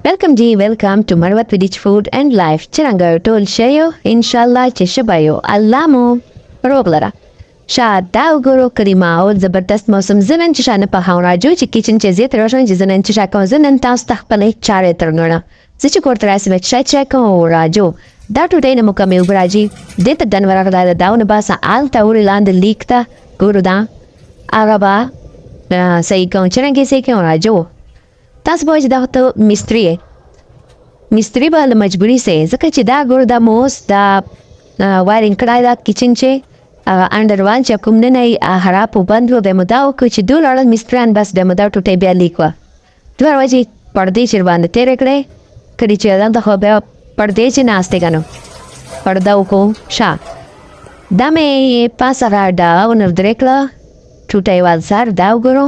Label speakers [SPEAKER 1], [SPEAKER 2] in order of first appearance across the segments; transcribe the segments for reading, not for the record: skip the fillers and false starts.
[SPEAKER 1] Welcome G, welcome to Marwat with Food and Life. Chiranga tol shayo, inshallah chishabayo. Allamo, roglera. Sha dao guru karima और जबरदस्त मौसम जनन चिशाने पहावना जो ची किचन चेज़े तेरोशन जिजनन चिशा को जनन ताउस तखपले चारे तरंगना जिच कोर्तरास में चाय को राजो दा टुडे न मुका में उबराजी देत दनवरा कदा दाउ न बासा आल ताउरी लांद लीकता गुरु दा आरबा सही को चरंगे से क्यों राजो तास बोझ दा तो मिस्त्री बाल मजबूरी से जका चिदा गुरु दा मोस दा वायरिंग कड़ा दा किचन चे अंडरवान चा कुमने नहीं हरापो बंद हो बेमुदाओ कुछ दूर और मिस्त्रान बस बेमुदाओ टूटे ब्याली को द्वार वजी पर्दे चिरवान तेरे करे कड़ी चिरदान तो हो बे पर्दे ची नास्ते गनो पर्दाओ को शा दामे ये पास आगार दाओ नवद्रेकला टूटे वाल सार दाओ गुरो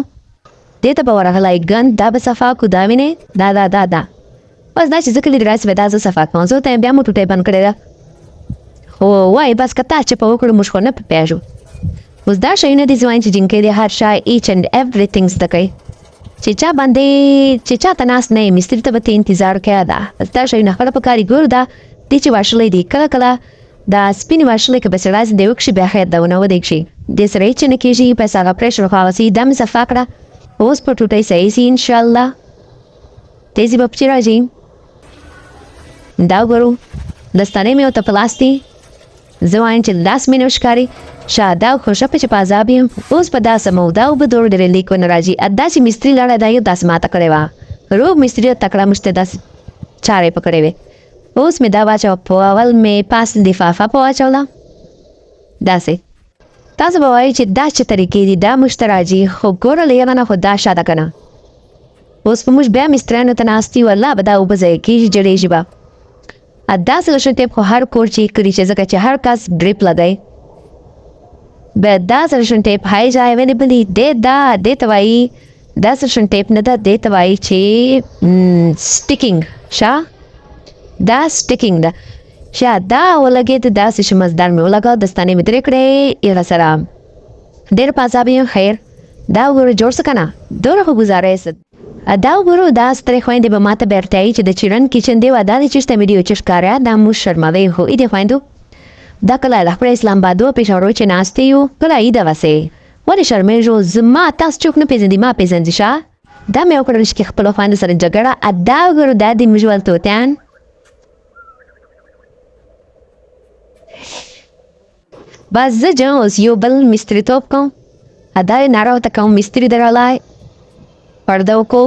[SPEAKER 1] देता बावरा हलाई गन दाब सफा कुदाविने दा बस ना चीज़ के लिए राइस वेदाज़ सफा कौन सो तें ब्यामो टूटे बन करेगा Why bas katache pa ukuru mushkona pepejo. Uz da shayna dizwain jinke de har shay each and everything stakai. Chicha bande chicha tanas ne mistri tabate intizar kya da. Da shayna khala pakari gurda tichi washle di kala da spini washle ke beselaz de ukshi behayat da una wadekshi. Des reiche ne kiji pesa ga pressure khawasi dam sa fakra. Os potutai saisi inshallah. Tezi bapchira ji. Da guru dastane me ota plasti زوان چې لاس مې نوشکاري شاده او خوشه په چپازاب یم اوس په داسه موده او به دور ډېرې لیکونه راځي ادا چې مستري لړه دا یو داسې ماته کړې وه روغ مستري تکړه مشته داسې چارې پکړې وې اوس مې دا واچوه په اول مې پاس لفافه په واچوله داسې تاسو به وایئ چې دا چې طریقې دي دا موږ ته راځي خو ګوره له یاره نه خو دا شاده که نه اوس په موږ بیا مستریانو ته ناست یو الله به دا اوبه ضایع کېږي جړېږي به دا سلوشن ټیپ خو هر کور چې کړي چې ځکه چې هر کس ډریپ لګای به دا سلوشن ټیپ هاي ځای اویلیبل دی د توای دا سلوشن ټیپ نه دا د توای چې سټیکینګ شا دا سټیکینګ دا شا دا ولګید دا چې مزدار مې ولګا دستانه مې درې کړې یره سره ډېر پازابې خیر دا ور جوړ سکنه دوره خو گزارې دا ورو دا ستړي خويندې به ماته بیرته چې د چیرن کچن دی ودا د چشته ویډیو چشکاریا دا مو شرموي هو دې خويندو دا کله له پر اسلام بادو پېښورو چې ناشته یو کله ایدا وسه ولې شرمې جو زما تاسو چوک نه پیژندې ما پیژندې شا دا مې وکړل چې خپل خويند سره جګړه ادا ورو دا د مجوال توتان بس زه جوز یو بل مستری توپ کوم ادا ناراو ته کوم مستری درالای پردو کو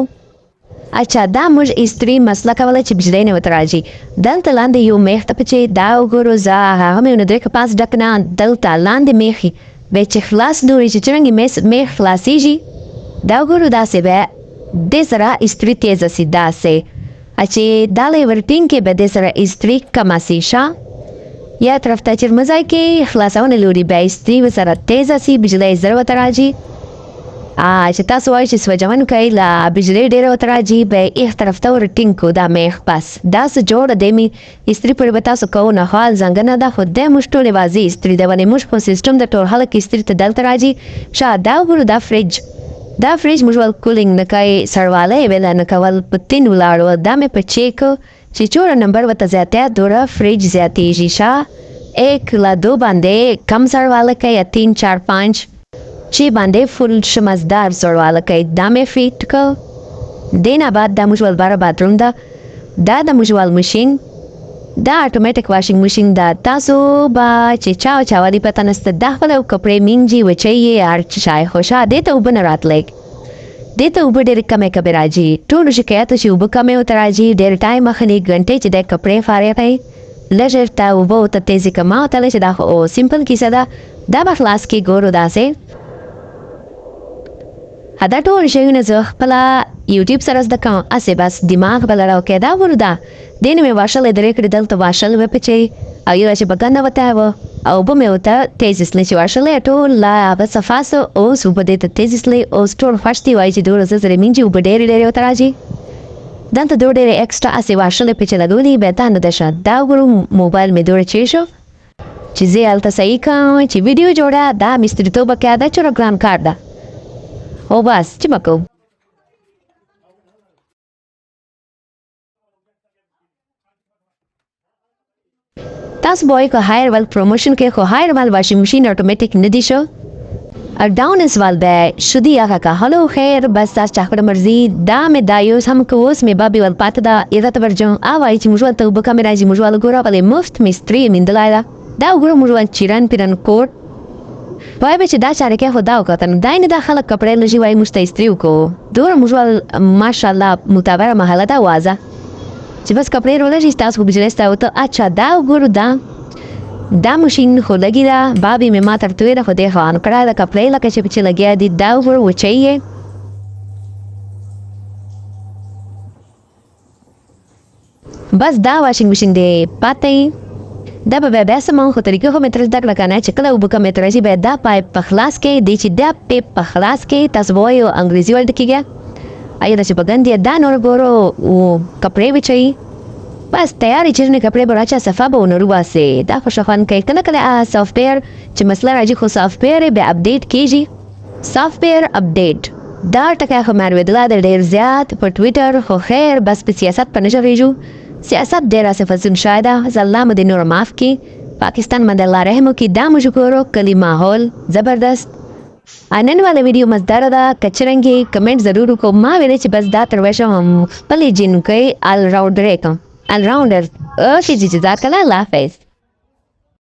[SPEAKER 1] اچھا دا موږ استری مسله کوله چې بجلی نه وته راځي دلته لاندې یو میخ ته چې دا وګورو زه هغه مې ونه درې که پاس ډک نه دلته لاندې میخي به چې خلاص دوری چې څرنګه میخ خلاصېږي دا وګورو داسې به دې سره استری تیزه سي داسې چې دا له ورټینګ کې به دې سره استری کمه سي ښه یا طرف ته چې مزای کې خلاصونه لوري به استری ورسره تیزه سي بجلی زر ورته راځي چې تاسو وایئ چې سوجون کوي لا بجلی ډېره ورته راځي به ایخ طرف ته ورټینګ کو دا میخ بس داسې جوړه دی مې استري پورې به تاسو کوو نه حال ځنګنه ده خو دی موږ ټولې واضح استري ده ولې موږ په سیسټم د ټول خلک استري ته دلته راځي شا دا وګورو دا فریج موږ ول کولینګ نه کوي سړوالی یې ویله نه کول په تین ولاړو دا مې په چیک چې چوره نمبر ورته زیاتی دوره فریج زیاتېږي شا 1 لا 2 باندې کم سړوالی کوي یا 3 4 5 چې باندې فل شمزدار سړواله کوي دا مې فیټ کو دینا بعد دا مجوال بار باتروم دا د مجوال ماشین دا اتوماتیک واشینګ ماشین دا تاسو با چې چاوالي پته نسته دا خپل کپڑے مینځي وچي یار چای خوشا دې ته وبن راتلې دې ته وب ډېر کمه کبه راځي ټول شکایت چې وب کمه وته راځي ډېر ټایم مخني غنټه چې د کپڑے فارې کوي لږه تا وب ته تیزی کما ته چې دا او سیمپل کیسه دا بخلاص کې ګورو داسې دا ټول شیونه زه خپل یوټیوب سره زده کوم اسې بس دماغ بل راوکې دا وردا دین مې واښلې درې کړې دلته واښل و پچې او یو چې بګنه وته و او به مې وته تیزس نه چې واښلې ټول لا بس فاسو او سو په دې ته تیزس لې او ستور فاشتي وای چې دوه زره مینځي او ډېر وته راځي دلته دوه ډېر ایکسترا اسې واښلې پچې لګولې به تا نه دشه دا ګورو موبایل مې دوه چې شو چې زه الته صحیح کوم چې ویډیو جوړه دا مستری توبه کې دا چور ګران کار ده او بس چې مکو تاسو به کو هایر ول پروموشن کې خو هایر ول واشنګ ماشین اتوماتیک نه دی شو ډاون سوال به شدی هغه کا هلو خیر بس تاسو چاکړه مرزي دا مې دایوس هم کوس مې بابي ول پات دا اذا تبرجم اوای چې موږ ته وب کیمرا چې موږ ول ګوره په مفت مستری مندلایدا دا وګوره موږ ول چیران پیرن کوټ وای به چې دا چاره کې خدا وکړه دای نه داخله کپڑے لږی وای مشته استریو کو دور موږ ول ماشاءالله متابعه محله دا وازه چې بس کپڑے رولږی تاسو بجلی ستاسو ته اچھا دا وګوره دا ماشین خو لګی دا بابي مې ما تر تویره خو دې خوان کړه دا کپړې لکه چې لګیا دي دا ور وچی بس دا واشنګ ماشین دی پاتې دا به بیا سمون خو طریقې خو متر زده کړه کنه چې کله وبکه متر شي به دا پایپ په خلاص کې دی چې دا پایپ په خلاص کې تاسو وایو انګریزي ولته کېږي ایا دا چې بګندې دا نور ګورو کپړې وچی بس تیاری چیرنه کپڑے براچا صفا به ونرو واسه دا خوشخوان کوي کنه کله سافټویر چې مسله راځي خو سافټویر به اپډیټ کیږي سافټویر اپډیټ دا ټکه خو مروت لا ډیر زیات په ټوئیټر خو خیر بس په سیاست په نظر ریجو سیاست ډیر اسفزن شایدا زله مده نور معاف کی پاکستان مده الله رحم کی دا مشکورو کلی ماحول زبردست انن والا ویډیو مزدار دا کچرنګي کمنټ ضرور کو ما ویل چې بس دا تر وښه هم پلي جن کوي ال راوندر کوم الراوندر چې ځکه لا فیس